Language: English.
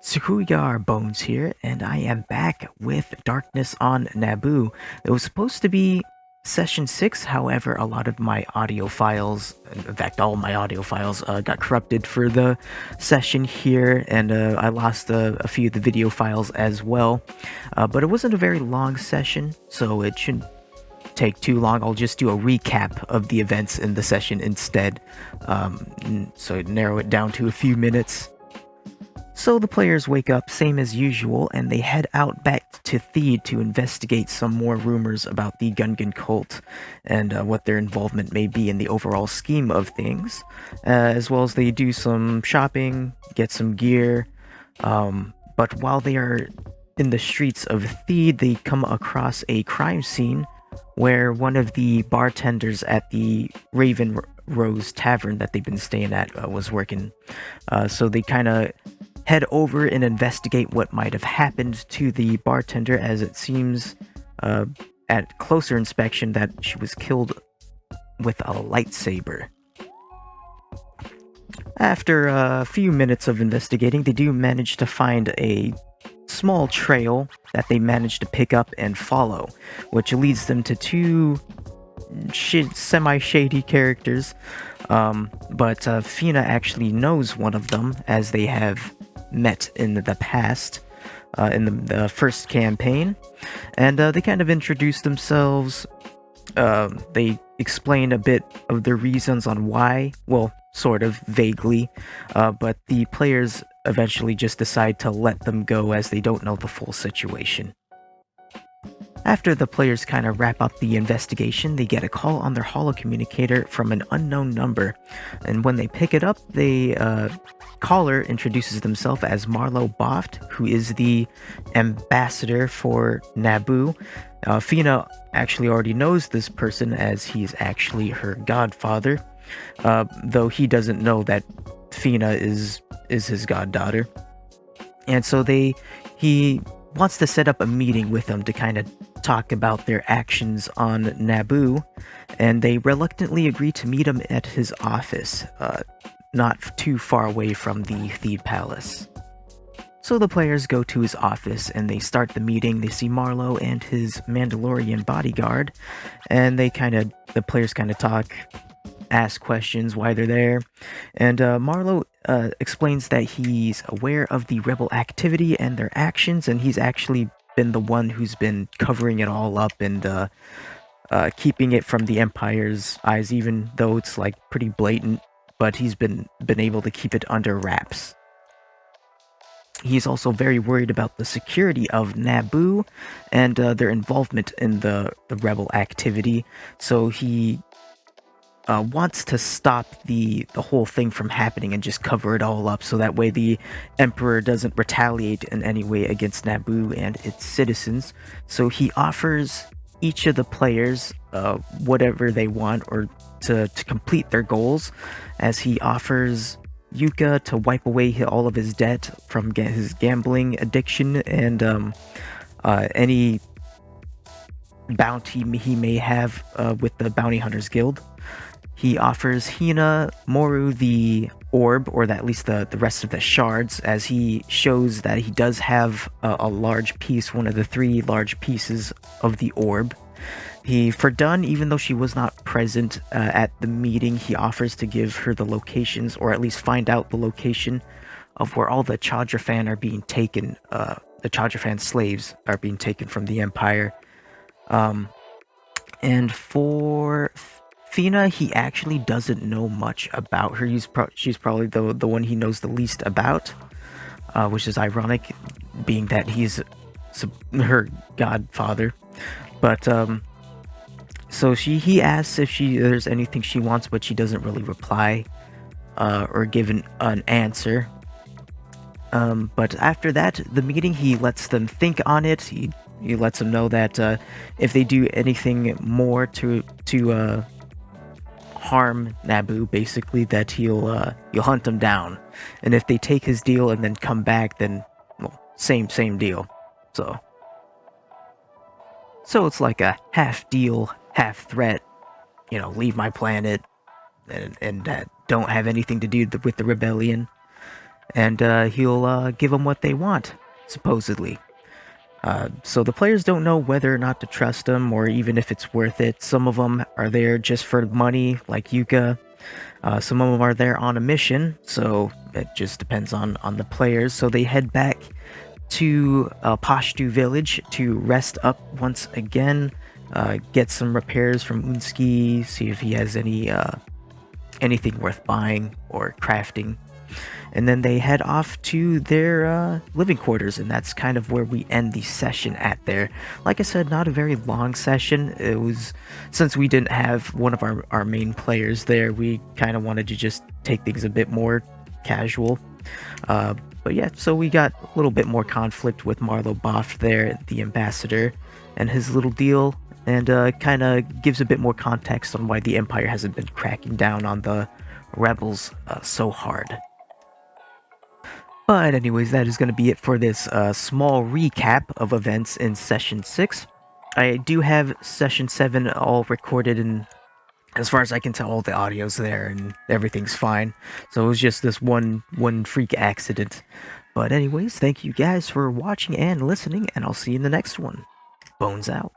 Sukuya Bones here, and I am back with Darkness on Naboo. It was supposed to be session 6, however, a lot of my audio files, in fact, all my audio files, got corrupted for the session here, and I lost a few of the video files as well. But it wasn't a very long session, so it shouldn't take too long. I'll just do a recap of the events in the session instead, so narrow it down to a few minutes. So the players wake up same as usual, and they head out back to Theed to investigate some more rumors about the Gungan cult and what their involvement may be in the overall scheme of things, as well as they do some shopping, get some gear. But while they are in the streets of Theed, they come across a crime scene where one of the bartenders at the Raven Rose Tavern that they've been staying at was working. So they kind of head over and investigate what might have happened to the bartender, as it seems at closer inspection that she was killed with a lightsaber. After a few minutes of investigating, they do manage to find a small trail that they manage to pick up and follow, which leads them to two semi-shady characters, but Fina actually knows one of them, as they have met in the past, in the first campaign, and they kind of introduce themselves. They explain a bit of the reasons on why, well, sort of vaguely, but the players eventually just decide to let them go as they don't know the full situation. After the players kind of wrap up the investigation, they get a call on their holocommunicator from an unknown number, and when they pick it up, the caller introduces themselves as Marlo Boft, who is the ambassador for Naboo. Fina actually already knows this person, as he's actually her godfather, though he doesn't know that Fina is his goddaughter. And so he wants to set up a meeting with them to kind of talk about their actions on Naboo, and they reluctantly agree to meet him at his office, not too far away from the Theed Palace. So the players go to his office and they start the meeting. They see Marlo and his Mandalorian bodyguard, and the players kind of talk, ask questions why they're there, and Marlo explains that he's aware of the rebel activity and their actions, and he's actually been the one who's been covering it all up and keeping it from the Empire's eyes, even though it's like pretty blatant, but he's been able to keep it under wraps. He's also very worried about the security of Naboo and their involvement in the rebel activity, so he wants to stop the whole thing from happening and just cover it all up, so that way the Emperor doesn't retaliate in any way against Naboo and its citizens. So he offers each of the players whatever they want, or to complete their goals, as he offers Yuka to wipe away all of his debt from his gambling addiction, and any bounty he may have with the Bounty Hunters Guild. He offers Hina Moru the orb, or at least the rest of the shards, as he shows that he does have a large piece, one of the 3 large pieces of the orb. For Dun, even though she was not present at the meeting, he offers to give her the locations, or at least find out the location of where all the Chadrafan are being taken. The Chadrafan slaves are being taken from the Empire. And for Fina, he actually doesn't know much about her. She's probably the one he knows the least about, which is ironic, being that he's her godfather. But so he asks if there's anything she wants, but she doesn't really reply or give an answer. But after that, the meeting, he lets them think on it. He lets them know that if they do anything more to harm Naboo, basically, that he'll hunt them down, and if they take his deal and then come back, then, well, same deal. So it's like a half deal, half threat. Leave my planet and don't have anything to do with the rebellion. and he'll give them what they want, supposedly. So the players don't know whether or not to trust him, or even if it's worth it. Some of them are there just for money, like Yuka. Some of them are there on a mission, so it just depends on the players. So they head back to Pashtu village to rest up once again, get some repairs from Unski, see if he has anything worth buying or crafting. And then they head off to their living quarters, and that's kind of where we end the session at there. Like I said, not a very long session. It was, since we didn't have one of our main players there, we kind of wanted to just take things a bit more casual. But yeah, so we got a little bit more conflict with Marlowe Boff there, the ambassador, and his little deal, and kind of gives a bit more context on why the Empire hasn't been cracking down on the rebels so hard. But anyways, that is going to be it for this small recap of events in Session 6. I do have Session 7 all recorded, and as far as I can tell, all the audio's there and everything's fine. So it was just this one freak accident. But anyways, thank you guys for watching and listening, and I'll see you in the next one. Bones out.